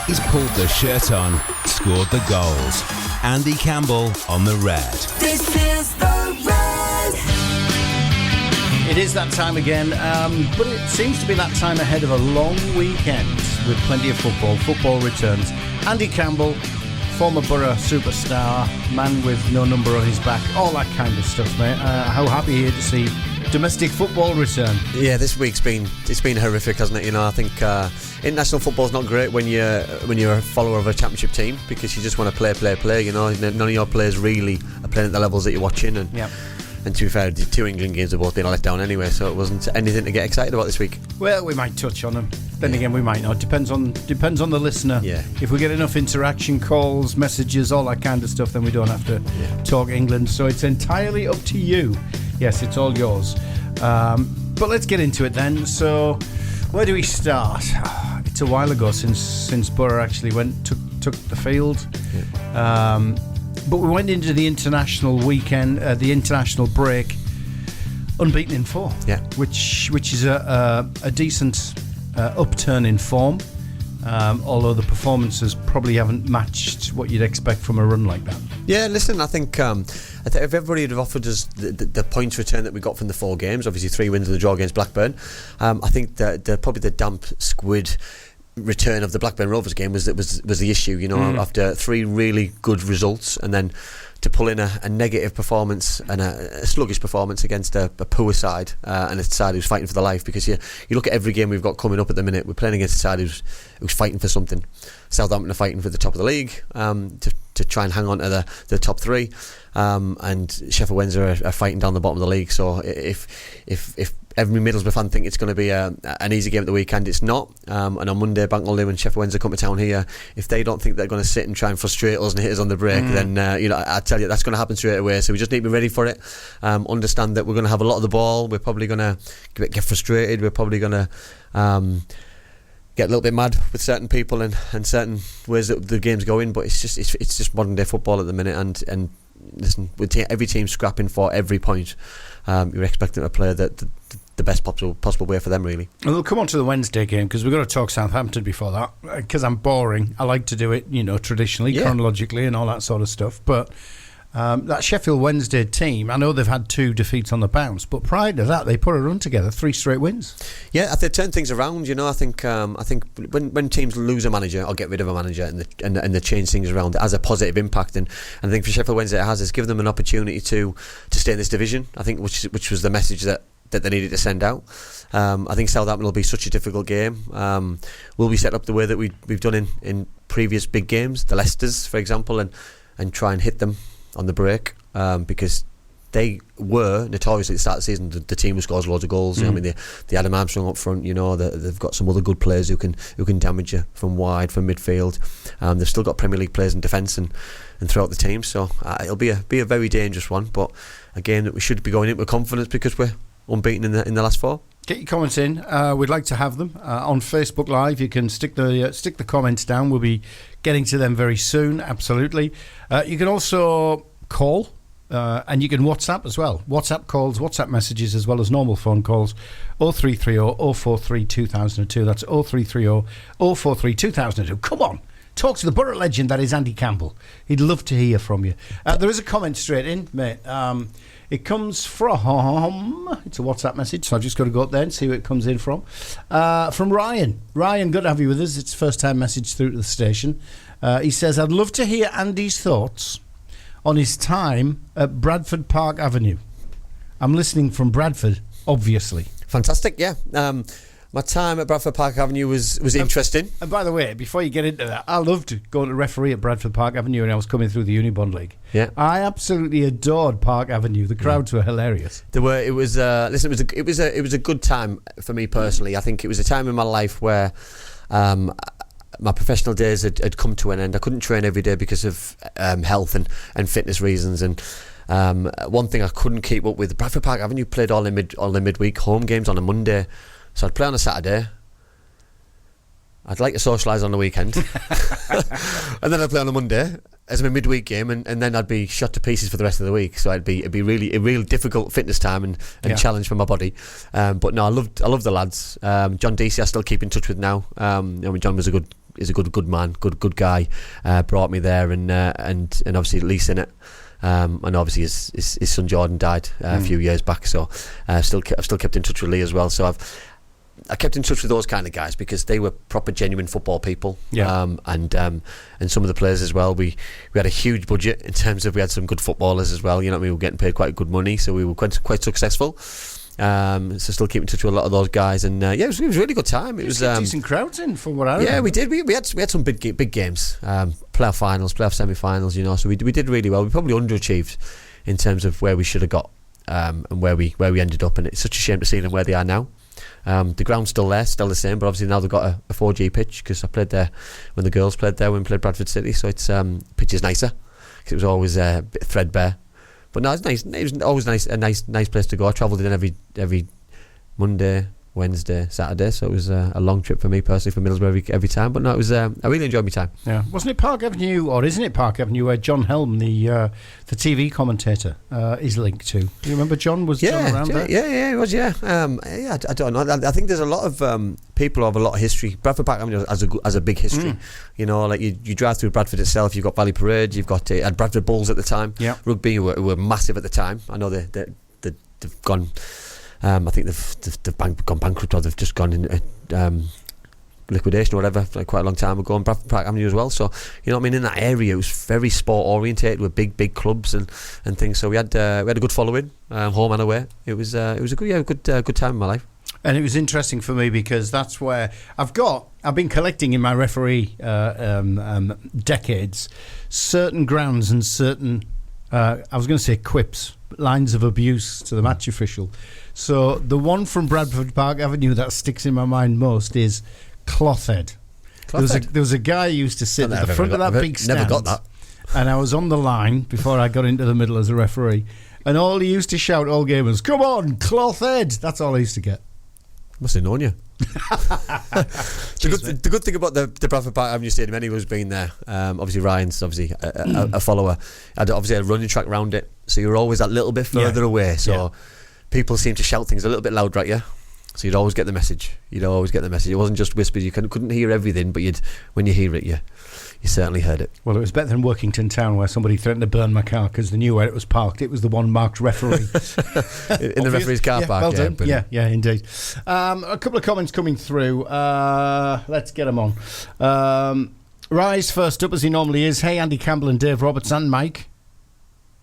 He's pulled the shirt on, scored the goals. Andy Campbell on the red. This is the red. It is that time again, but it seems to be that time ahead of a long weekend with plenty of football. Football returns. Andy Campbell, former Boro superstar, man with no number on his back, all that kind of stuff, mate. How happy here to see domestic football return. Yeah, this week's been horrific, hasn't it? You know, I think international football's not great when you're a follower of a championship team, because you just want to play. You know, none of your players really are playing at the levels that you're watching, and to be fair, the two England games have both been a letdown anyway, so it wasn't anything to get excited about this week. Well, we might touch on them. Then again, we might not. Depends on the listener. Yeah. If we get enough interaction, calls, messages, all that kind of stuff, then we don't have to talk England. So it's entirely up to you. Yes, it's all yours. But let's get into it then. So, where do we start? It's a while ago since Boro actually took the field. Yeah. But we went into the international weekend, the international break, unbeaten in 4. Yeah. Which is a decent upturn in form. Although the performances probably haven't matched what you'd expect from a run like that. Yeah, listen, I think if everybody had offered us the points return that we got from the 4 games, obviously 3 wins and the draw against Blackburn, I think that probably the damp squid return of the Blackburn Rovers game was the issue. You know, after 3 really good results, and then to pull in a negative performance and a sluggish performance against a poor side, and a side who's fighting for their life. Because you look at every game we've got coming up at the minute, we're playing against a side who's fighting for something. Southampton are fighting for the top of the league, to try and hang on to the top 3, and Sheffield Wednesday are fighting down the bottom of the league. So if every Middlesbrough fan think it's going to be an easy game at the weekend, it's not. And on Monday, Bank Holiday, when Sheffield Wednesday come to town here, if they don't think they're going to sit and try and frustrate us and hit us on the break, then I tell you, that's going to happen straight away. So we just need to be ready for it. Understand that we're going to have a lot of the ball. We're probably going to get frustrated. We're probably going to get a little bit mad with certain people and certain ways that the game's going. But it's just modern day football at the minute, and listen, with every team scrapping for every point, you're expecting to play the best possible way for them, really. Well, we'll come on to the Wednesday game, because we've got to talk Southampton before that, because I'm boring. I like to do it, traditionally, chronologically and all that sort of stuff. But that Sheffield Wednesday team, I know they've had 2 defeats on the bounce, but prior to that, they put a run together, 3 straight wins. Yeah, they turned things around. I think when teams lose a manager or get rid of a manager and they change things around, it has a positive impact. And I think for Sheffield Wednesday, it's given them an opportunity to stay in this division. I think which was the message that they needed to send out. I think Southampton will be such a difficult game. Will we set up the way that we've done in previous big games, the Leicesters, for example, and try and hit them on the break, because they were notoriously at the start of the season the team who scores loads of goals. I mean, they Adam Armstrong up front. They've got some other good players who can damage you from wide, from midfield. They've still got Premier League players in defence and throughout the team. So it'll be a very dangerous one. But again, we should be going in with confidence, because we're unbeaten in the last 4. Get your comments in. We'd like to have them on Facebook Live. You can stick the comments down. We'll be getting to them very soon. Absolutely. You can also call, and you can WhatsApp as well. WhatsApp calls, WhatsApp messages, as well as normal phone calls. 0330 043 2002. That's 0330 043 2002. Come on. Talk to the Boro legend that is Andy Campbell. He'd love to hear from you. There is a comment straight in, mate. It comes from... It's a WhatsApp message, so I've just got to go up there and see where it comes in from. From Ryan. Ryan, good to have you with us. It's first time message through to the station. He says, I'd love to hear Andy's thoughts on his time at Bradford Park Avenue. I'm listening from Bradford, obviously. Fantastic, yeah. My time at Bradford Park Avenue was interesting. And by the way, before you get into that, I loved going to referee at Bradford Park Avenue when I was coming through the Unibond League. Yeah, I absolutely adored Park Avenue. The crowds were hilarious. It was a good time for me personally. I think it was a time in my life where my professional days had come to an end. I couldn't train every day because of health and fitness reasons. And one thing I couldn't keep up with, Bradford Park Avenue played all the midweek home games on a Monday. So I'd play on a Saturday. I'd like to socialise on the weekend. And then I'd play on a Monday as my midweek game, and then I'd be shot to pieces for the rest of the week. So it'd be really a real difficult fitness time and challenge for my body. But no, I love the lads. John Deasy I still keep in touch with now. John was a is a good man, good guy. Brought me there, and obviously Lee's in it. And obviously his son Jordan died a few years back, so I've still kept in touch with Lee as well. So I kept in touch with those kind of guys because they were proper genuine football people. And some of the players as well. We had a huge budget in terms of, we had some good footballers as well. You know what I mean? We were getting paid quite good money, so we were quite successful. So still keep in touch with a lot of those guys, and it was a really good time. It was decent crowds in, from what I remember. Yeah, we did. We had some big games, playoff finals, playoff semi-finals. You know, so we did really well. We probably underachieved in terms of where we should have got, and where we ended up. And it's such a shame to see them where they are now. The ground's still there, still the same, but obviously now they've got a 4G pitch, because I played there when the girls played there, when we played Bradford City. So it's pitch is nicer, because it was always a bit threadbare. But no, it's nice. It was always a nice place to go. I travelled in every Monday, Wednesday, Saturday, so it was a long trip for me personally from Middlesbrough every time. But no, it was I really enjoyed my time. Yeah, wasn't it Park Avenue, or isn't it Park Avenue, where John Helm, the TV commentator, is linked to? Do you remember John? Was John around there? Yeah, he was. Yeah, I don't know. I think there's a lot of people who have a lot of history. Bradford Park Avenue has a big history. You know, like you drive through Bradford itself, you've got Valley Parade, you've got had Bradford Bulls at the time. Yeah, rugby were massive at the time. I know they've gone. I think they've gone bankrupt, or they've just gone in liquidation or whatever, like quite a long time ago. And Bradford Park Avenue as well. So you know what I mean. In that area, it was very sport orientated with big clubs and things. So we had a good following, home and away. It was a good time in my life. And it was interesting for me because that's where I've been collecting in my referee decades certain grounds and certain I was going to say quips, lines of abuse to the match official. So the one from Bradford Park Avenue that sticks in my mind most is Clothhead. There was a guy who used to sit at the front of that big stand. Never got that. And I was on the line before I got into the middle as a referee. And all he used to shout all game was, "Come on, Clothhead!" That's all I used to get. Must have known you. The good thing about the Bradford Park Avenue Stadium, anyone's been there, obviously Ryan's a follower, had a running track around it, so you were always that little bit further away, so people seem to shout things a little bit louder at you, so you'd always get the message. It wasn't just whispers. You couldn't hear everything, but when you hear it, you certainly heard it. Well, it was better than Workington Town, where somebody threatened to burn my car because they knew where it was parked. It was the one marked referee in the referee's car park. Well done. Yeah, indeed. A couple of comments coming through. Let's get them on. Rise first up, as he normally is. Hey, Andy Campbell and Dave Roberts and Mike.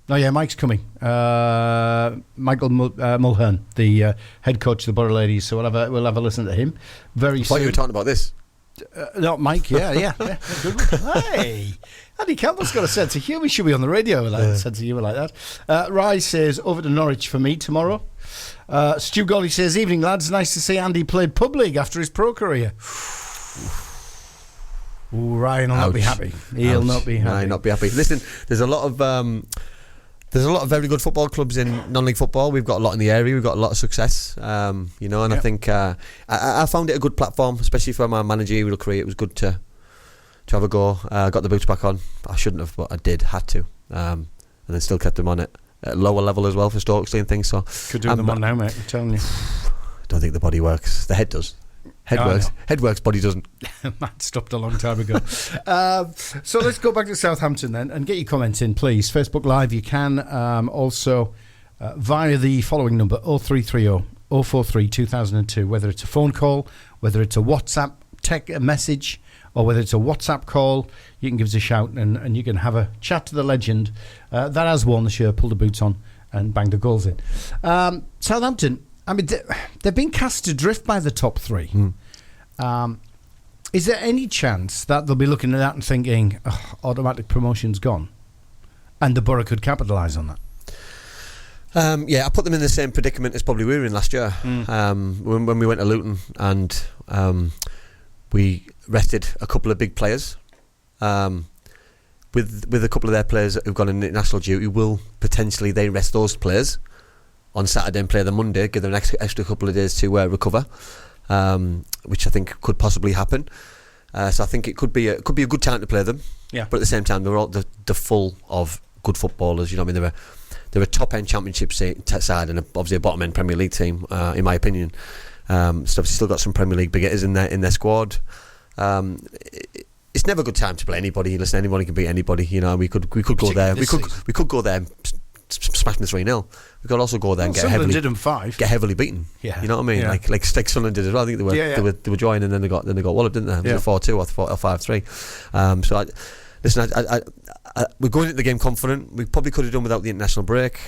Oh yeah, Mike's coming. Michael Mulhern, the head coach of the Boro Ladies. So we'll have a listen to him very soon. I thought you were talking about this. Not Mike, yeah. Good one. Hey, Andy Campbell's got a sense of humour. He should be on the radio with a sense of humour like that. Rise says, over to Norwich for me tomorrow. Stu Golly says, evening lads, nice to see Andy played pub league after his pro career. Ooh, Ryan will not be happy. He'll not be happy. No, he'll not be happy. Listen, there's a lot of very good football clubs in non-league football. We've got a lot in the area. We've got a lot of success, and I think I found it a good platform, especially for my managerial career. It was good to have a go. Got the boots back on. I shouldn't have, but I had to, and then still kept them on it at a lower level as well for Stokesley and things. So could do them on now, mate. I'm telling you. I don't think the body works. The head does. Head works, body doesn't. Matt stopped a long time ago. So let's go back to Southampton then and get your comments in, please. Facebook Live, you can also via the following number, 0330 043 2002, whether it's a phone call, whether it's a WhatsApp message, or whether it's a WhatsApp call, you can give us a shout and you can have a chat to the legend that has won this year, pulled the boots on and banged the goals in. Southampton, I mean, they've been cast adrift by the top three. Is there any chance that they'll be looking at that and thinking, automatic promotion's gone? And the Boro could capitalise on that? I put them in the same predicament as probably we were in last year. When we went to Luton and we rested a couple of big players. With a couple of their players who've gone in international duty, will potentially they rest those players on Saturday and play the Monday, give them an extra couple of days to recover, which I think could possibly happen. So I think it could be a good time to play them. Yeah. But at the same time, they're all they're full of good footballers. You know, what I mean, they're a top end Championship side and obviously a bottom end Premier League team, in my opinion. So obviously still got some Premier League bigotters in their squad. it's never a good time to play anybody. Listen, anybody can beat anybody. You know, we could go there. We could go there and smash them 3-0. We could also go there and get heavily did them 5. Get heavily beaten. Yeah. You know what I mean? Yeah. Like Sunderland did as well. I think they were joined and then they got walloped, didn't they? It was 4-2 or 5-3. So we're going into the game confident. We probably could have done without the international break.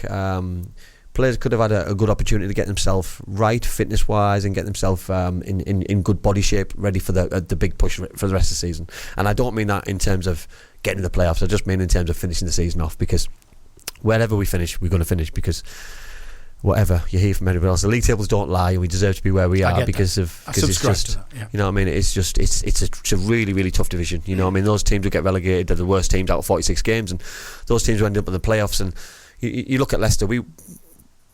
Players could have had a good opportunity to get themselves right, fitness wise, and get themselves in good body shape, ready for the big push for the rest of the season. And I don't mean that in terms of getting to the playoffs. I just mean in terms of finishing the season off, because wherever we finish, we're going to finish, because whatever you hear from anybody else, the league tables don't lie, and we deserve to be where we are because it's just, you know what I mean, it's a really, really tough division. You know what I mean, those teams who get relegated are the worst teams out of 46 games, and those teams who end up in the playoffs. And you look at Leicester, we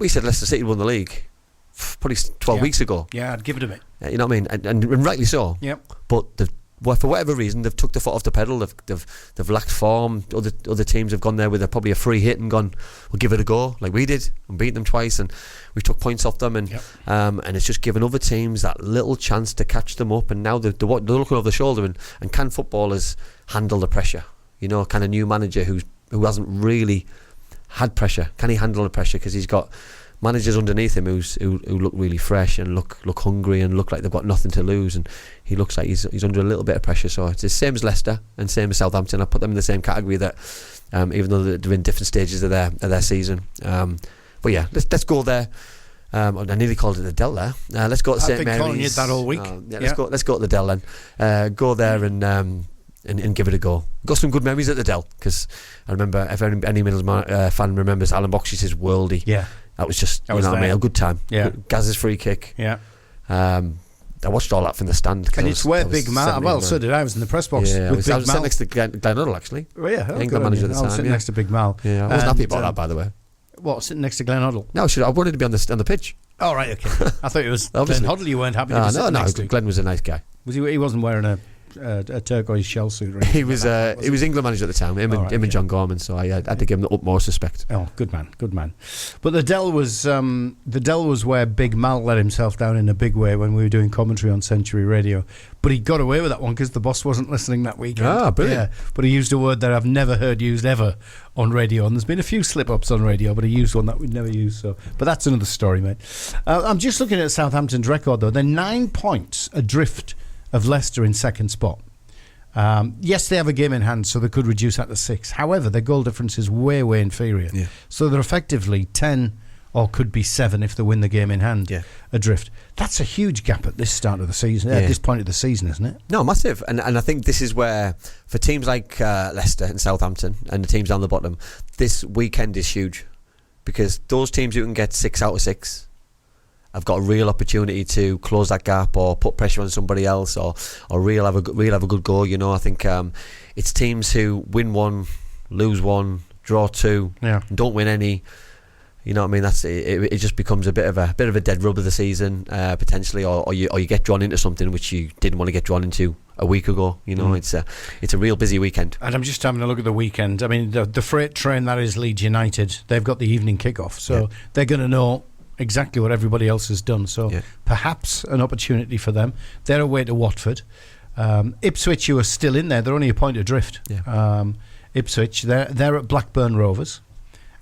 said Leicester City won the league probably 12 weeks ago. Yeah, I'd give it a bit. You know what I mean, and rightly so. Yep. But for whatever reason, they've took the foot off the pedal. They've lacked form. Other teams have gone there with probably a free hit and gone, we'll give it a go, like we did, and beat them twice, and we took points off them, and it's just given other teams that little chance to catch them up. And now they're looking over the shoulder, and can footballers handle the pressure? You know, can a new manager who hasn't really had pressure, can he handle the pressure? Because he's got managers underneath him who look really fresh and look hungry and look like they've got nothing to lose, and he looks like he's under a little bit of pressure. So it's the same as Leicester and same as Southampton. I put them in the same category, that even though they're in different stages of their season. But yeah, let's go there. I nearly called it the Dell there. Let's go to St Mary's. I've been calling it that all week. Let's go to the Dell then. Go there and give it a go. Got some good memories at the Dell, because I remember, if any Middlesbrough fan remembers Alan Box's worldie. Yeah. That was just, you know what I mean, a good time. Yeah. Gaz's free kick. Yeah. I watched all that from the stand. And it's where Big Mal. Well, so did I. I was in the press box. Yeah, I was sitting next to Glenn Huddle, actually. Oh, yeah. England manager at the time. I was sitting next to Big Mal. Yeah, I wasn't happy about that, by the way. What, sitting next to Glenn Huddle? No, I wanted to be on the pitch. Oh, right, okay. I thought it was Glenn Huddle you weren't happy to be sitting next to. Glenn was a nice guy. He wasn't wearing a turquoise shell suit or anything. He was England manager at the time, him and John Gorman, so I had to give him the utmost respect. Oh, good man. But the Dell was where Big Mal let himself down in a big way when we were doing commentary on Century Radio. But he got away with that one because the boss wasn't listening that weekend. Ah, brilliant. Yeah, but he used a word that I've never heard used ever on radio, and there's been a few slip-ups on radio, but he used one that we'd never used. So, but that's another story, mate. I'm just looking at Southampton's record, though. They're 9 points adrift of Leicester in second spot. Yes, they have a game in hand, so they could reduce that to 6. However, their goal difference is way, way inferior. Yeah. So they're effectively 10, or could be 7 if they win the game in hand, adrift. That's a huge gap at this start of the season, at this point of the season, isn't it? No, massive. And I think this is where, for teams like Leicester and Southampton and the teams down the bottom, this weekend is huge, because those teams who can get 6 out of 6 have got a real opportunity to close that gap or put pressure on somebody else, or have a good go. You know, I think it's teams who win 1, lose 1, draw 2, and don't win any. You know what I mean? That's it. It just becomes a bit of a dead rub of the season, potentially, or you get drawn into something which you didn't want to get drawn into a week ago. You know, it's a real busy weekend. And I'm just having a look at the weekend. I mean, the freight train that is Leeds United, they've got the evening kickoff, so they're going to know exactly what everybody else has done. So perhaps an opportunity for them. They're away to Watford. Ipswich, who are still in there, they're only a point adrift. Ipswich, they're at Blackburn Rovers.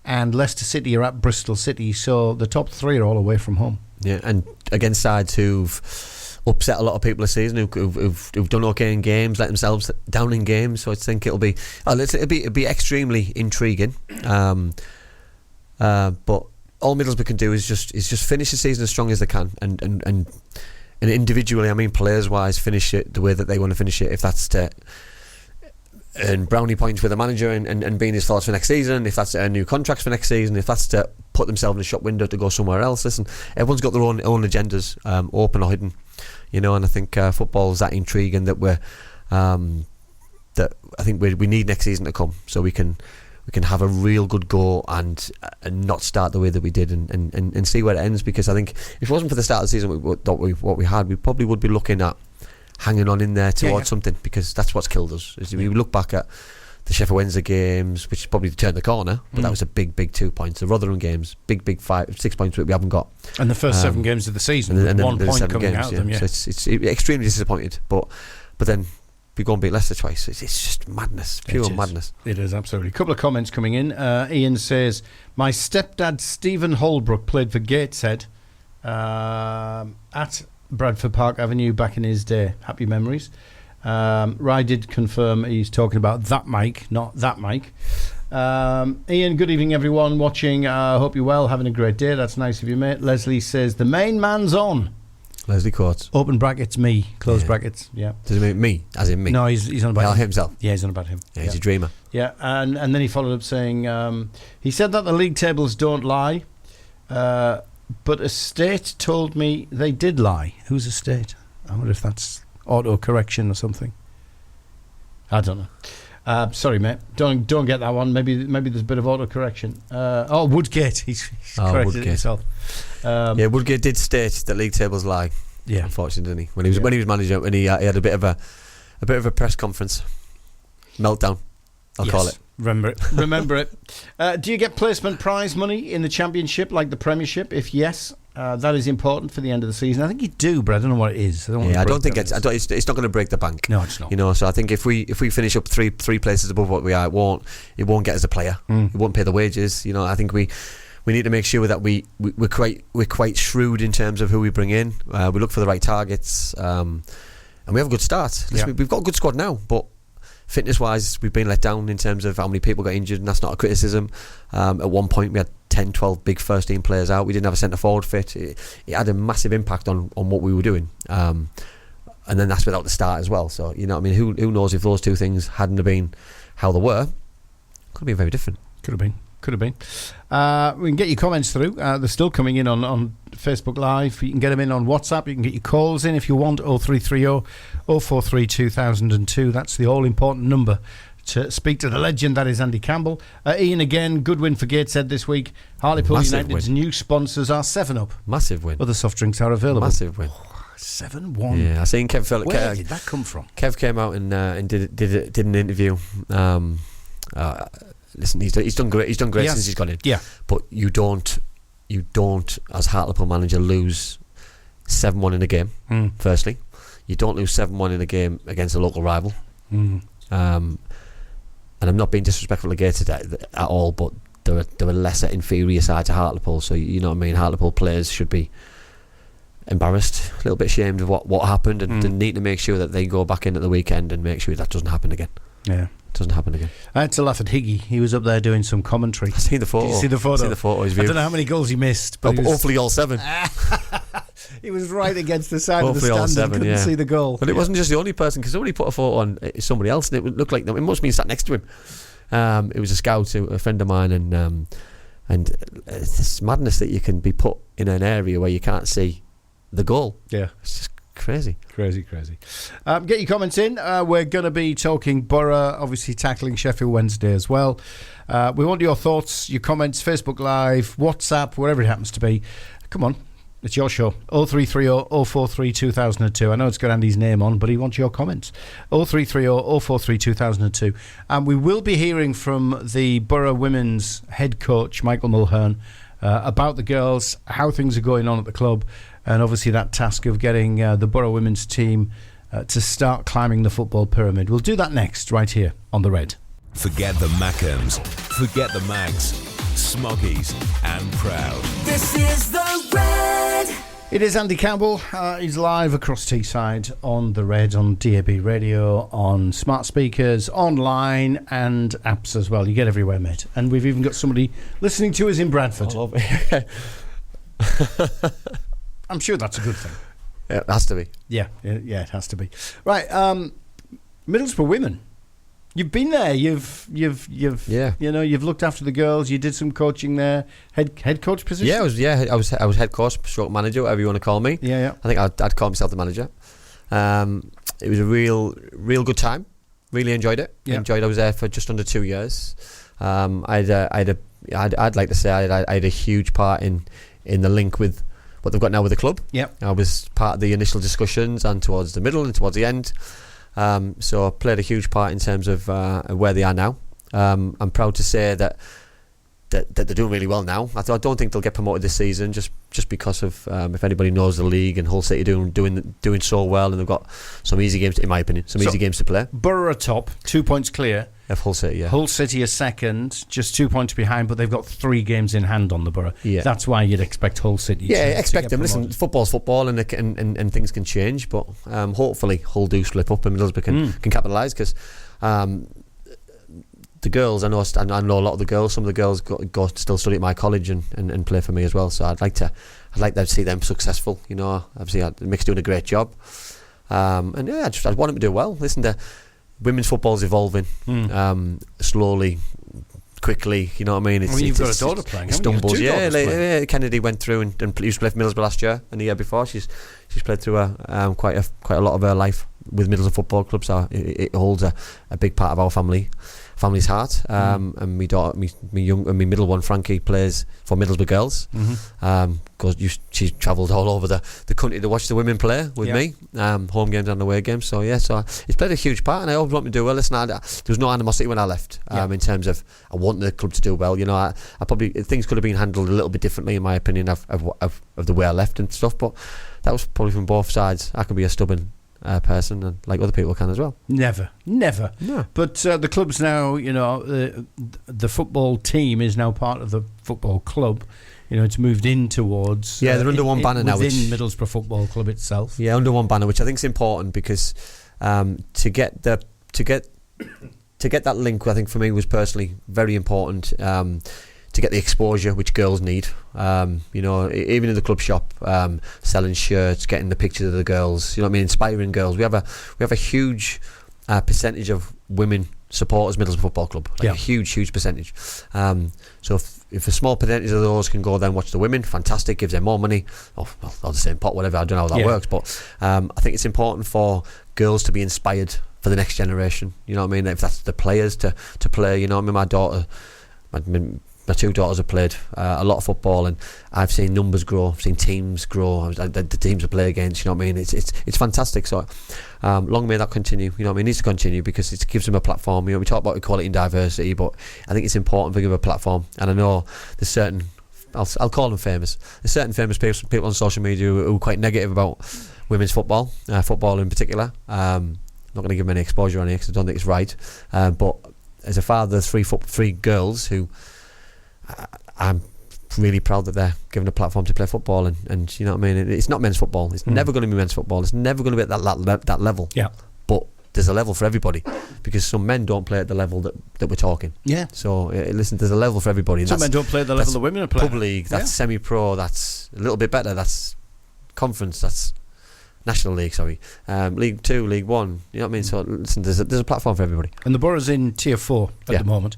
And Leicester City are at Bristol City, so the top 3 are all away from home. Yeah, and against sides who've upset a lot of people this season, who've done okay in games, let themselves down in games. So I think it'll be extremely intriguing. But all Middlesbrough can do is just finish the season as strong as they can, and individually, I mean players wise, finish it the way that they want to finish it. If that's to earn brownie points with the manager and be in his thoughts for next season, if that's to earn new contracts for next season, if that's to put themselves in a shop window to go somewhere else. Listen, everyone's got their own agendas, open or hidden, you know. And I think football is that intriguing that that I think we need next season to come, so we can have a real good go and not start the way that we did and see where it ends. Because I think if it wasn't for the start of the season what we had, we probably would be looking at hanging on in there towards something, because that's what's killed us. We look back at the Sheffield Wednesday games, which probably turned the corner, but that was a big 2 points. The Rotherham games, big 5-6 points that we haven't got. And the first 7 games of the season, and 1 point coming out of them. So it's extremely disappointed. But then we go and beat Leicester twice. It's just madness, pure madness. It is, absolutely. A couple of comments coming in. Ian says, my stepdad Stephen Holbrook played for Gateshead at Bradford Park Avenue back in his day. Happy memories. Rye did confirm he's talking about that Mike, not that Mike. Ian, good evening everyone watching. I hope you're well, having a great day. That's nice of you, mate. Leslie says, the main man's on. Leslie Coates. Open brackets, me. Close brackets, yeah. Does he mean me? As in me? No, he's on about himself. Yeah, he's on about him. Yeah, he's a dreamer. Yeah, and then he followed up saying, he said that the league tables don't lie, but Estate told me they did lie. Who's Estate? I wonder if that's auto-correction or something. I don't know. Sorry, mate. Don't get that one. Maybe there's a bit of auto-correction. Woodgate. He's corrected himself. Woodgate did state that league tables lie. Yeah, unfortunately, didn't he? When he was manager, when he had a bit of a press conference meltdown. I'll call it. Remember it. Do you get placement prize money in the Championship like the Premiership? If yes, that is important for the end of the season. I think you do, but I don't know what it is. I don't think it's not going to break the bank. No, it's not. So I think if we finish up three places above what we are, it won't get us a player. It won't pay the wages. I think we need to make sure that we're quite shrewd in terms of who we bring in. We look for the right targets, and we have a good start. We've got a good squad now, but fitness-wise, we've been let down in terms of how many people got injured, and that's not a criticism. At one point, we had 10, 12 big first-team players out. We didn't have a centre-forward fit. It had a massive impact on what we were doing. And then that's without the start as well. So, who knows if those two things hadn't have been how they were, could have been very different. Could have been. We can get your comments through. They're still coming in on Facebook Live. You can get them in on WhatsApp. You can get your calls in if you want. 0330 043 2002. That's the all-important number to speak to the legend. That is Andy Campbell. Ian, again, good win for Gateshead this week. Hartlepool United's new sponsors are 7-Up. Massive win. Other soft drinks are available. Massive win. 7-1. Yeah, I seen Kev. Where did that come from? Kev came out and did an interview. Listen, he's done great. He's done great since he's gone in. Yeah, but you don't as Hartlepool manager lose 7-1 in a game. Firstly, you don't lose 7-1 in a game against a local rival. And I'm not being disrespectful to Gateshead at all, but they're a lesser inferior side to Hartlepool. So you know what I mean. Hartlepool players should be embarrassed, a little bit ashamed of what happened, and they need to make sure that they go back in at the weekend and make sure that doesn't happen again. Yeah. Doesn't happen again. I had to laugh at Higgy. He was up there doing some commentary. I seen the photo. Did you see the photo? I seen the photo. I don't know how many goals he missed, but hopefully all 7. He was right against the side hopefully of the stand and couldn't see the goal. But it wasn't just the only person, because somebody put a photo on somebody else, and it looked like it must have been sat next to him. It was a scout, a friend of mine, and it's this madness that you can be put in an area where you can't see the goal. Yeah, it's just crazy. Get your comments in. We're going to be talking Boro, obviously tackling Sheffield Wednesday as well. We want your thoughts, your comments, Facebook Live, WhatsApp, wherever it happens to be. Come on, it's your show. 0330 043 2002. I know it's got Andy's name on, but he wants your comments. 0330 043 2002. And we will be hearing from the Boro women's head coach, Michael Mulhern, about the girls, how things are going on at the club, and obviously that task of getting the Boro women's team to start climbing the football pyramid. We'll do that next, right here on The Red. Forget the Mackhams, forget the Mags, Smoggies and Proud. This is The Red. It is Andy Campbell. He's live across Teesside on The Red, on DAB radio, on smart speakers, online and apps as well. You get everywhere, mate. And we've even got somebody listening to us in Bradford. I'm sure that's a good thing. Yeah, it has to be. Yeah, it has to be. Right, Middlesbrough women. You've been there. You've looked after the girls. You did some coaching there. Head coach position. I was head coach, stroke manager, whatever you want to call me. Yeah. I think I'd call myself the manager. It was a real good time. Really enjoyed it. Yeah. I was there for just under 2 years. I'd like to say I had a huge part in the link with what they've got now with the club. Yep. I was part of the initial discussions and towards the middle and towards the end. So I played a huge part in terms of where they are now. I'm proud to say that that they're doing really well now. I don't think they'll get promoted this season just because of if anybody knows the league and Hull City doing so well, and they've got some easy games, in my opinion, easy games to play. Boro are top, 2 points clear of Hull City. Yeah, Hull City are second, just 2 points behind, but they've got 3 games in hand on the Boro. Yeah, that's why you'd expect Hull City. Expect to them. Listen, football's football, and things can change, but hopefully Hull do slip up and Middlesbrough can capitalise, because the girls, I know a lot of the girls. Some of the girls go still study at my college and play for me as well. So I'd like to see them successful. You know, obviously Mick's doing a great job, and yeah, I want them to do well. Listen, the women's football's evolving slowly, quickly. You know what I mean? You've got a daughter playing. It stumbles. Yeah, Kennedy went through and used to play for Middlesbrough last year, and the year before she's played through quite a lot of her life with Middlesbrough Football Club. So it holds a big part of our family's heart. And my daughter, my middle one, Frankie, plays for Middlesbrough Girls. She travelled all over the country to watch the women play with me, home games and away games. So it's played a huge part, and I always want me to do well. Listen, there was no animosity when I left, in terms of I want the club to do well. You know, I probably, things could have been handled a little bit differently, in my opinion, of the way I left and stuff, but that was probably from both sides. I can be a stubborn person, and like other people can as well. Never. No. But the club's now, you know, the football team is now part of the football club. You know, it's moved in towards. Yeah, they're under one banner now. Within Middlesbrough Football Club itself. Yeah, under one banner, which I think is important, because to get that link, I think for me was personally very important. To get the exposure which girls need, you know, even in the club shop, selling shirts, getting the pictures of the girls, you know what I mean, inspiring girls. We have a huge percentage of women supporters Middlesbrough Football Club, a huge percentage. So if a small percentage of those can go then watch the women, fantastic, gives them more money, or the same pot, whatever. I don't know how that works, but I think it's important for girls to be inspired for the next generation. You know what I mean? If that's the players to play, you know, I mean, my daughter, my 2 daughters have played a lot of football, and I've seen numbers grow, I've seen teams grow, the teams I play against, you know what I mean? It's fantastic. So long may that continue. You know what I mean? It needs to continue, because it gives them a platform. You know, we talk about equality and diversity, but I think it's important to give them a platform. And I know there's certain, I'll call them famous. There's certain famous people on social media who are quite negative about women's football in particular. I'm not going to give them any exposure on it, because I don't think it's right. But as a father of 3 girls who, I'm really proud that they're given a platform to play football, and you know what I mean, it's not men's football, it's never going to be men's football, it's never going to be at that level, but there's a level for everybody, because some men don't play at the level that we're talking. So listen, there's a level for everybody. Some men don't play at the level the women are playing. Pub league, that's semi-pro, that's a little bit better, that's conference, that's National League, League 2, League 1, you know what I mean? So listen, there's a platform for everybody. And the Boro's in Tier 4 at the moment.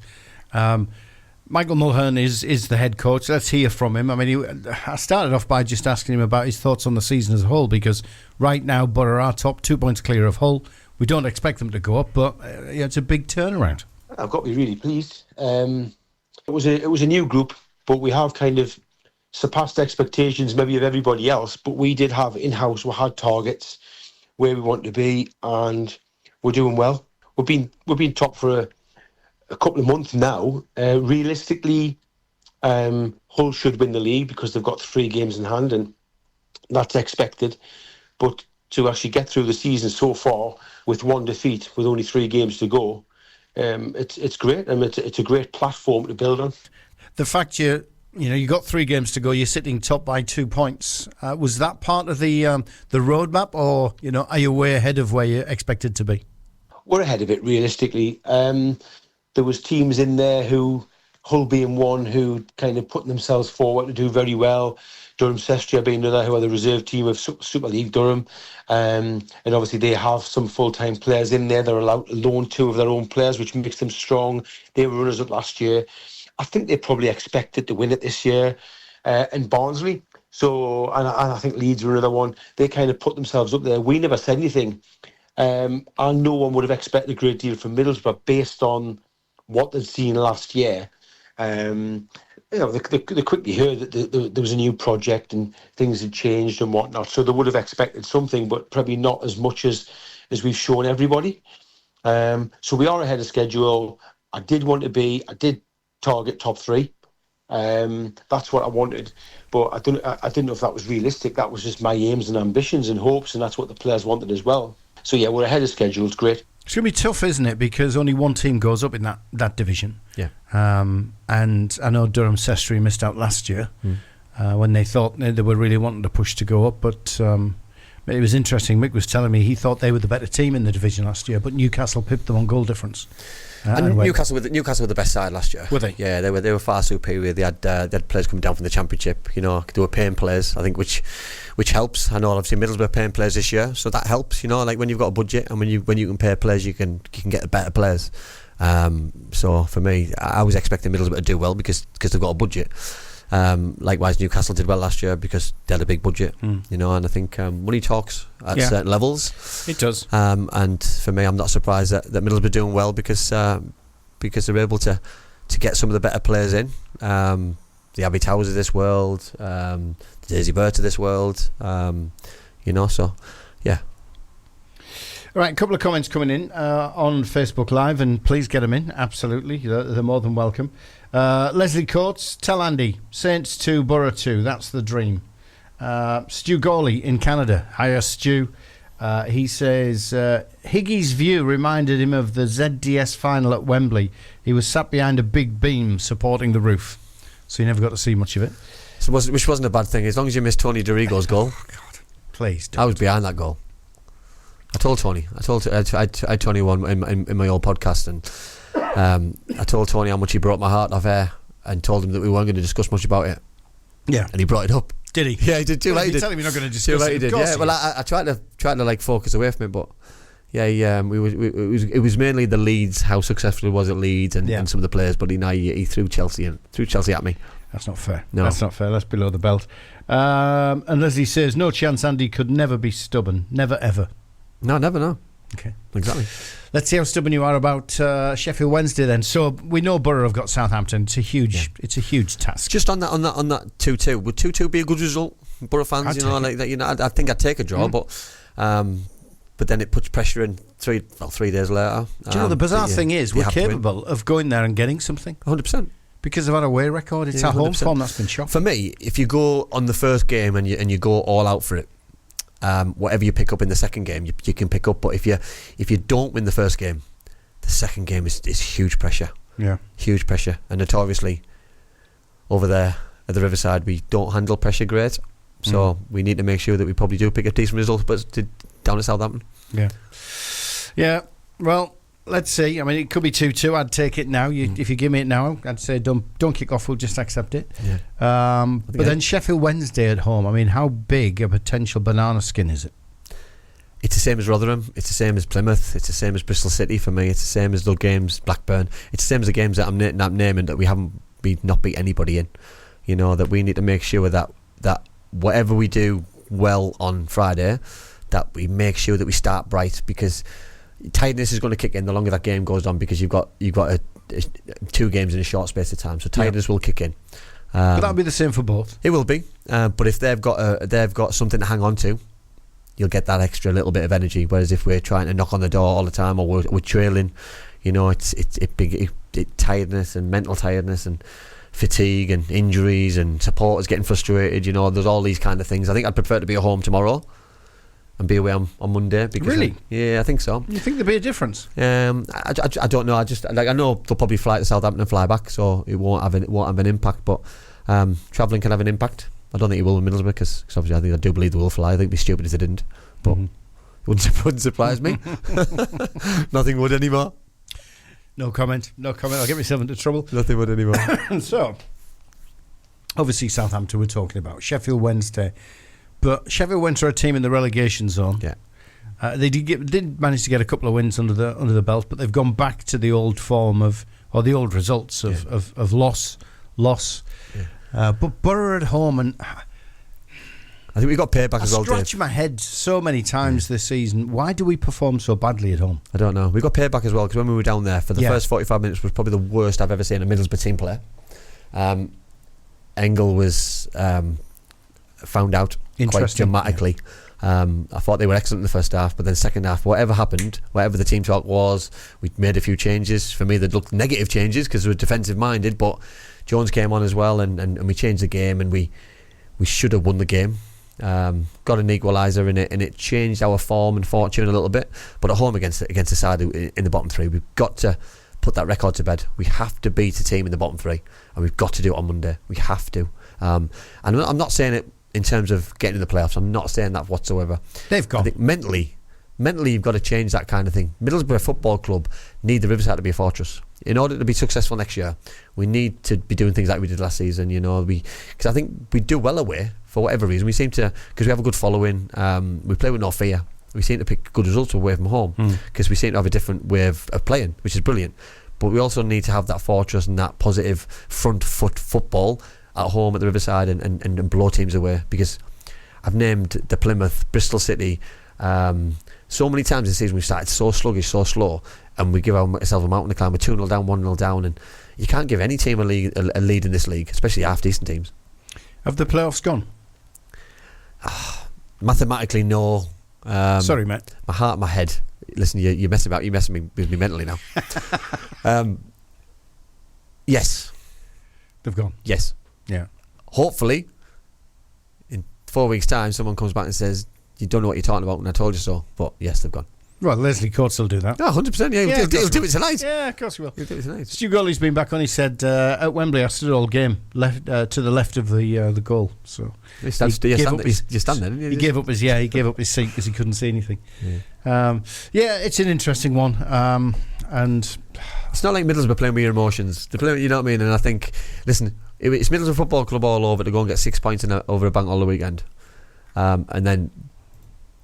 Michael Mulhern is the head coach. Let's hear from him. I mean, I started off by just asking him about his thoughts on the season as a whole, because right now Boro are top, 2 points clear of Hull. We don't expect them to go up, but it's a big turnaround. I've got to be really pleased. It was a new group, but we have kind of surpassed expectations maybe of everybody else. But we did have in-house, we had targets where we want to be, and we're doing well. We've been top for a couple of months now. Realistically, Hull should win the league because they've got 3 games in hand, and that's expected. But to actually get through the season so far with 1 defeat, with only 3 games to go, it's great, and it's a great platform to build on. The fact you got 3 games to go, you're sitting top by 2 points. Was that part of the roadmap, or are you way ahead of where you're expected to be? We're ahead of it, realistically. There was teams in there who, Hull being one, who kind of put themselves forward to do very well. Durham Sestria being another, who are the reserve team of Super League Durham. And obviously they have some full-time players in there. They're allowed to loan 2 of their own players, which makes them strong. They were runners-up last year. I think they probably expected to win it this year. And Barnsley. So, and I think Leeds were another one. They kind of put themselves up there. We never said anything. And no one would have expected a great deal from Middlesbrough based on what they'd seen last year. They quickly heard that there was a new project and things had changed and whatnot, so they would have expected something, but probably not as much as we've shown everybody. So we are ahead of schedule. I did target top 3. That's what I wanted, but I didn't know if that was realistic. That was just my aims and ambitions and hopes, and that's what the players wanted as well. So yeah, we're ahead of schedule. It's great. It's going to be tough, isn't it? Because only one team goes up in that division. Yeah. And I know Durham Sestri missed out last year when they thought they were really wanting to push to go up. But it was interesting. Mick was telling me he thought they were the better team in the division last year, but Newcastle pipped them on goal difference. And Newcastle were the best side last year. Were they? Yeah, they were far superior. They had players coming down from the Championship. You know, they were paying players, I think, which helps. I know obviously Middlesbrough are paying players this year, so that helps. You know, like when you've got a budget and when you can pay players, you can get better players. So for me, I was expecting Middlesbrough to do well because they've got a budget. Likewise, Newcastle did well last year because they had a big budget. You know, and I think money talks at certain levels. It does. And for me, I'm not surprised that Middlesbrough are doing well because they're able to get some of the better players in. The Abby Towers of this world, the Daisy Burt of this world. You know, so yeah. All right, a couple of comments coming in on Facebook Live, and please get them in. Absolutely, they're more than welcome. Leslie Coates, tell Andy, Saints 2, Boro 2, that's the dream. Stu Gawley in Canada, hiya Stu. He says, Higgy's view reminded him of the ZDS final at Wembley. He was sat behind a big beam supporting the roof, so he never got to see much of it. So which wasn't a bad thing, as long as you missed Tony Dorigo's goal. Oh, God, please don't. I was behind that goal. I told Tony. I had Tony one in my old podcast, and I told Tony how much he brought my heart off air, and told him that we weren't going to discuss much about it. Yeah, and he brought it up. Did he? Yeah, he did. Too late. He did. Tell him you're not going to discuss it. He did. Yeah. Well, I tried to like focus away from it, but yeah, it was mainly the Leeds, how successful it was at Leeds, and some of the players. But he threw Chelsea at me. That's not fair. No, that's not fair. That's below the belt. And Leslie says, no chance Andy could never be stubborn. Never ever. No, never. No. Okay. Exactly. Let's see how stubborn you are about Sheffield Wednesday then. So we know Boro have got Southampton. It's a huge task. Just on that 2-2. Would 2-2 be a good result? Boro fans, I think I'd take a draw, but then it puts pressure in 3 days later. Do you know the bizarre thing is we're capable of going there and getting something? 100%. Because of our away record, it's our home 100%. form that's been shocking. For me, if you go on the first game and you go all out for it, whatever you pick up in the second game, you can pick up. But if you don't win the first game, the second game is huge pressure. Yeah, huge pressure. And notoriously, over there at the Riverside, we don't handle pressure great. So we need to make sure that we probably do pick a decent result, but down at Southampton. Yeah. Well, let's see. I mean, it could be 2-2. I'd take it now. If you give me it now, I'd say don't kick off. We'll just accept it. Yeah. But then Sheffield Wednesday at home. I mean, how big a potential banana skin is it? It's the same as Rotherham. It's the same as Plymouth. It's the same as Bristol City for me. It's the same as the games Blackburn. It's the same as the games that I'm naming that we haven't not beat anybody in. You know, that we need to make sure that whatever we do well on Friday, that we make sure that we start bright, because tiredness is going to kick in the longer that game goes on, because you've got 2 games in a short space of time, so tiredness will kick in. But that'll be the same for both. It will be, but if they've got something to hang on to, you'll get that extra little bit of energy. Whereas if we're trying to knock on the door all the time, or we're trailing, you know, it's tiredness and mental tiredness and fatigue and injuries and supporters getting frustrated. You know, there's all these kind of things. I think I'd prefer to be at home tomorrow and be away on Monday. Because really? Yeah, I think so. You think there'd be a difference? I don't know. I know they'll probably fly to Southampton and fly back, so it won't have an impact. But travelling can have an impact. I don't think it will in Middlesbrough, because obviously I do believe they will fly. I think it'd be stupid if they didn't. But it wouldn't surprise me. Nothing would anymore. No comment. I'll get myself into trouble. Nothing would anymore. So, obviously Southampton we're talking about. Sheffield Wednesday. But Sheffield Wednesday are a team in the relegation zone. Yeah. They did manage to get a couple of wins under the belt, but they've gone back to the old form of the old results of loss. Yeah. But Boro at home, and I think we got paid back as well, Dave. I scratch my head so many times this season. Why do we perform so badly at home? I don't know. We got paid back as well, because when we were down there for the first 45 minutes was probably the worst I've ever seen a Middlesbrough team play. Engel was found out quite dramatically. I thought they were excellent in the first half, but then second half, whatever happened, whatever the team talk was, we made a few changes. For me, they looked negative changes because we were defensive minded, but Jones came on as well, and we changed the game, and we should have won the game. Got an equaliser in it, and it changed our form and fortune a little bit. But at home against the side in the bottom three, we've got to put that record to bed. We have to beat a team in the bottom three, and we've got to do it on Monday. We have to. And I'm not saying it in terms of getting in the playoffs. I'm not saying that whatsoever. They've got. I think mentally you've got to change that kind of thing. Middlesbrough Football Club need the Riverside to be a fortress. In order to be successful next year, we need to be doing things like we did last season. Because I think we do well away for whatever reason. We seem to, because we have a good following. We play with no fear. We seem to pick good results away from home because we seem to have a different way of playing, which is brilliant. But we also need to have that fortress and that positive front foot football at home at the Riverside and blow teams away. Because I've named the Plymouth, Bristol City, so many times this season we've started so sluggish, so slow, and we give ourselves a mountain to climb. We're 2-0 down, 1-0 down, and you can't give any team a lead in this league, especially half decent teams. Have the playoffs gone? Mathematically, no. Sorry, mate. My heart, my head. Listen, you're messing about. You're messing with me mentally now. Yes, They've gone. yes. Yeah. Hopefully, in 4 weeks' time, someone comes back and says, "You don't know what you're talking about," and I told you so. But yes, they've gone. Well, Leslie Coates will do that. No, 100%. Yeah, he'll do it tonight. Yeah, of course he will. He'll do it tonight. Stu Gurley's been back on. He said at Wembley, I stood all game left to the left of the goal. So You stand there, didn't you? he gave up his seat because he couldn't see anything. Yeah. It's an interesting one. And It's not like Middlesbrough playing with your emotions. They're playing, you know what I mean? And I think, listen, it's Middlesbrough Football Club all over to go and get 6 points over a bank all the weekend, and then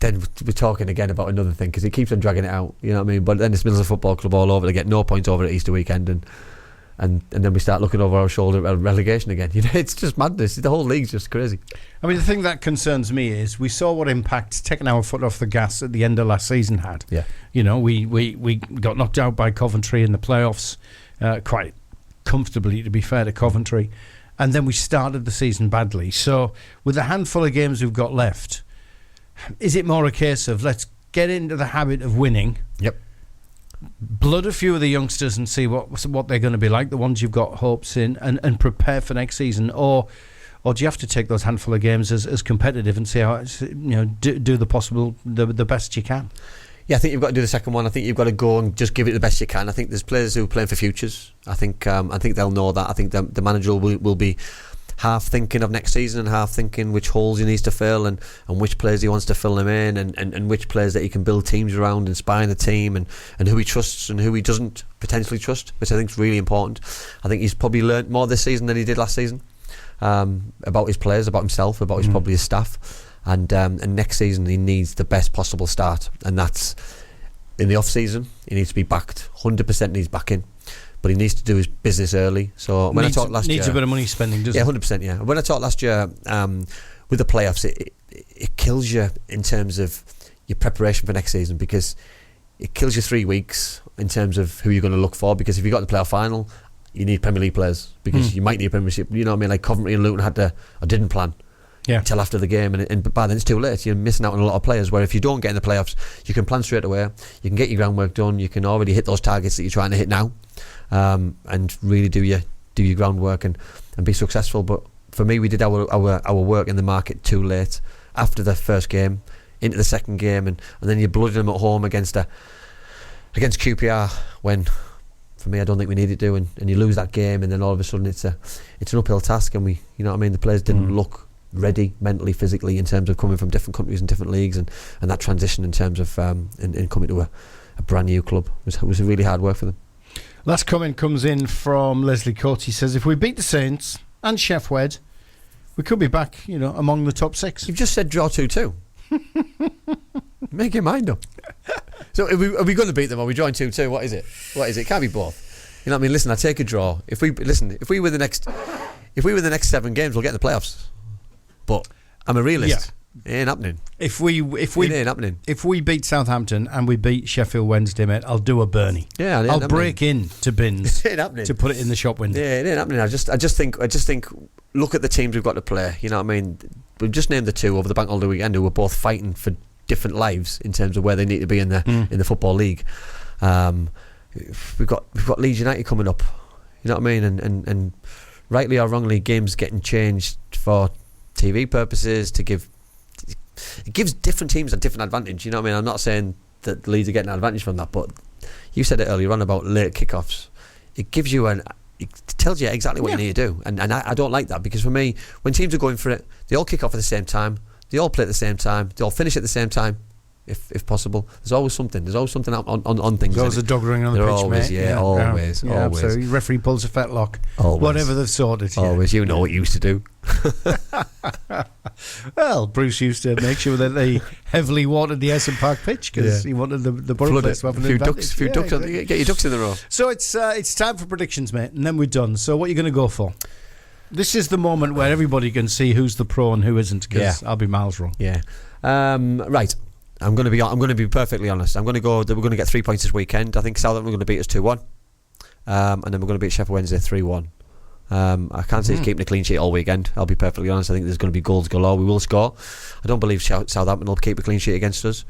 we're talking again about another thing because he keeps on dragging it out. You know what I mean? But then it's Middlesbrough Football Club all over to get no points over at Easter weekend, and then we start looking over our shoulder at relegation again. You know, it's just madness. The whole league's just crazy. I mean, the thing that concerns me is we saw what impact taking our foot off the gas at the end of last season had. Yeah. You know, we got knocked out by Coventry in the playoffs quite comfortably, to be fair to Coventry, and then we started the season badly. So with the handful of games we've got left, is it more a case of let's get into the habit of winning? Yep. Blood a few of the youngsters and see what they're going to be like, the ones you've got hopes in, and prepare for next season, or do you have to take those handful of games as competitive and see how do the possible the best you can? Yeah, I think you've got to do the second one. I think you've got to go and just give it the best you can. I think there's players who are playing for futures. I think they'll know that. I think the manager will be half thinking of next season and half thinking which holes he needs to fill and which players he wants to fill them in and which players that he can build teams around, inspiring the team and who he trusts and who he doesn't potentially trust, which I think is really important. I think he's probably learnt more this season than he did last season about his players, about himself, about probably his staff. And next season he needs the best possible start, and that's in the off season. He needs to be backed 100%. Needs backing, but he needs to do his business early. So when I talked last year, needs a bit of money spending, doesn't it? 100%. Yeah. When I talked last year with the playoffs, it kills you in terms of your preparation for next season, because it kills you 3 weeks in terms of who you're going to look for. Because if you got the playoff final, you need Premier League players, because you might need a Premiership. You know what I mean? Like Coventry and Luton didn't plan. Yeah. Until after the game, and by then it's too late. You're missing out on a lot of players. Where if you don't get in the playoffs, you can plan straight away. You can get your groundwork done. You can already hit those targets that you're trying to hit now, and really do your groundwork and be successful. But for me, we did our work in the market too late. After the first game, into the second game, and then you blooded them at home against QPR. When for me, I don't think we needed to, and you lose that game, and then all of a sudden it's an uphill task, and we, you know what I mean. The players didn't look ready mentally, physically, in terms of coming from different countries and different leagues, and that transition in terms of in coming to a brand new club was really hard work for them. Last comment comes in from Leslie Coates. He says, if we beat the Saints and Chef Wed, we could be back, among the top 6. You've just said draw 2-2. Make your mind up. So are we going to beat them, or are we drawing 2-2? What is it? It can't be both. You know what I mean? Listen, I take a draw. If we win the next 7 games, we'll get in the playoffs. But I'm a realist. Yeah. It ain't happening. It ain't happening. If we beat Southampton and we beat Sheffield Wednesday, mate, I'll do a Bernie. Yeah, I'll break into bins it ain't happening. to put it in the shop window. Yeah, it ain't happening. I just think look at the teams we've got to play. You know what I mean? We've just named the two over the bank holiday weekend who were both fighting for different lives in terms of where they need to be in the football league. We've got Leeds United coming up. You know what I mean? And rightly or wrongly, games getting changed for TV purposes it gives different teams a different advantage. You know what I mean? I'm not saying that Leeds are getting an advantage from that, but you said it earlier on about late kickoffs. It gives you it tells you exactly what you need to do, and I don't like that, because for me, when teams are going for it, they all kick off at the same time, they all play at the same time, they all finish at the same time, if possible. There's always something on things. There's always a dog ring on the pitch, always, mate. Always. So referee pulls a fetlock, whatever they've sorted. Always, you know what you used to do. Well, Bruce used to make sure that they heavily watered the Essen Park pitch because he wanted the Boro players to have an advantage. Few ducks, get your ducks in the row. So it's time for predictions, mate, and then we're done. So what are you going to go for? This is the moment where everybody can see who's the pro and who isn't, because I'll be miles wrong. Yeah. Right. I'm going to be perfectly honest. I'm going to go that we're going to get 3 points this weekend. I think Southampton are going to beat us 2-1, and then we're going to beat Sheffield Wednesday 3-1. I can't say he's keeping a clean sheet all weekend. I'll be perfectly honest. I think there's going to be goals galore. We will score. I don't believe Southampton will keep a clean sheet against us.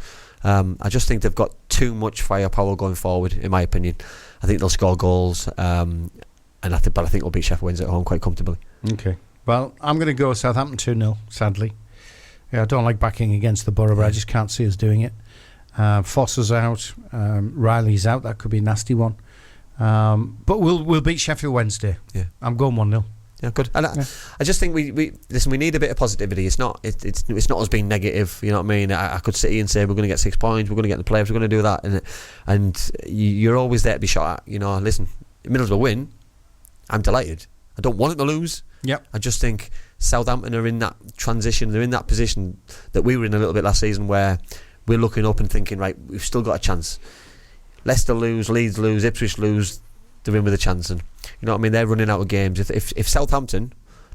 I just think they've got too much firepower going forward, in my opinion. I think they'll score goals, but I think we'll beat Sheffield Wednesday at home quite comfortably. Okay. Well, I'm going to go Southampton 2-0, sadly. Yeah, I don't like backing against the Boro, but I just can't see us doing it. Foster's out. Riley's out. That could be a nasty one. But we'll beat Sheffield Wednesday. Yeah, I'm going 1-0. Yeah, good. And I just think we listen. We need a bit of positivity. It's not us being negative. You know what I mean? I could sit here and say we're going to get 6 points. We're going to get the playoffs. We're going to do that, and you're always there to be shot at. You know, listen, Middlesbrough win. I'm delighted. I don't want it to lose. Yep. I just think Southampton are in that transition. They're in that position that we were in a little bit last season, where we're looking up and thinking, right, we've still got a chance. Leicester lose, Leeds lose, Ipswich lose, they're in with a chance. And you know what I mean? They're running out of games. If Southampton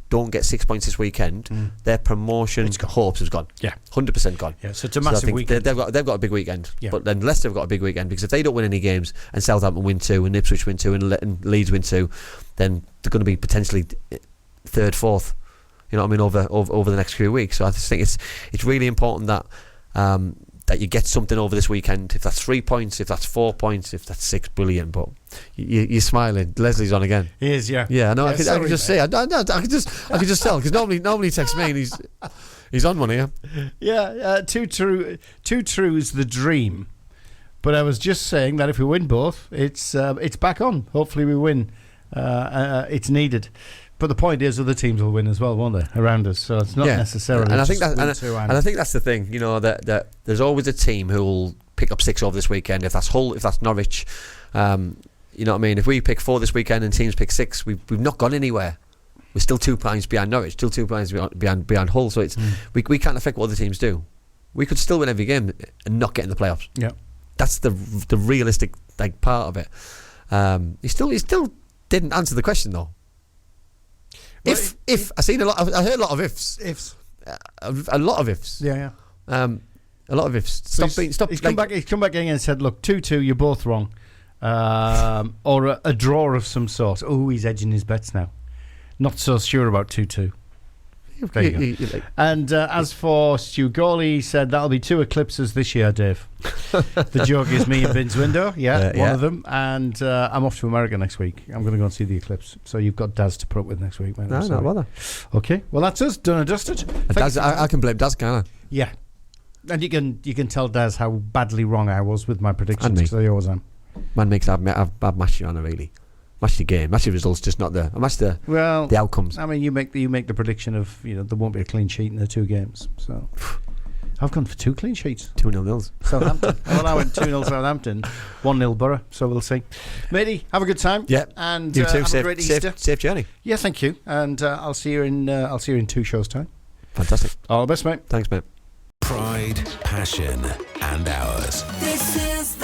don't get 6 points this weekend, their promotion hopes has gone. Yeah, 100% gone. Yeah, so it's a massive weekend. They've got a big weekend. Yeah. But then Leicester have got a big weekend, because if they don't win any games and Southampton win 2 and Ipswich win 2 and Leeds win 2, then they're going to be potentially 3rd, 4th. You know what I mean, over the next few weeks. So I just think it's really important that that you get something over this weekend. If that's 3 points, if that's 4 points, if that's 6, brilliant. But you're smiling. Leslie's on again. He is, yeah. Yeah, I know. I can just say. I can just tell, because normally he texts me and he's on one here. Yeah, two trues the dream. But I was just saying that if we win both, it's back on. Hopefully we win. It's needed. But the point is, other teams will win as well, won't they, around us? So it's not necessarily. And I think that's the thing. You know, that there's always a team who will pick up 6 over this weekend. If that's Hull, if that's Norwich, you know what I mean. If we pick 4 this weekend and teams pick 6, we've not gone anywhere. We're still 2 points behind Norwich, still 2 points behind Hull. So it's we can't affect what other teams do. We could still win every game and not get in the playoffs. Yeah, that's the realistic part of it. He still didn't answer the question though. Well, if I heard a lot of ifs. A lot of ifs. Yeah. A lot of ifs. Stop. He's come back in and said, "Look, 2-2. You're both wrong, or a draw of some sort." Oh, he's edging his bets now. Not so sure about 2-2. There you go. And as for Stu Gawley, he said that'll be 2 eclipses this year, Dave. The joke is me and Vince Window, one of them. And I'm off to America next week. I'm going to go and see the eclipse. So you've got Daz to put up with next week, mate. No, not bother. Okay, well that's us, done and dusted. Daz, I can blame Daz, can't I? Yeah, and you can tell Daz how badly wrong I was with my predictions, because I always am. Man makes I've matched you on a really. Match the game, match the results, just not the the outcomes. I mean, you make the prediction of there won't be a clean sheet in the 2 games. So I've gone for 2 clean sheets. 2-0 Southampton. Well, I went 2-0 Southampton, 1-0 Boro. So we'll see. Matey, have a good time. Yeah, and you too. have a great Easter. Safe journey. Yeah, thank you. And I'll see you in 2 shows' time. Fantastic. All the best, mate. Thanks, mate. Pride, passion, and ours. This is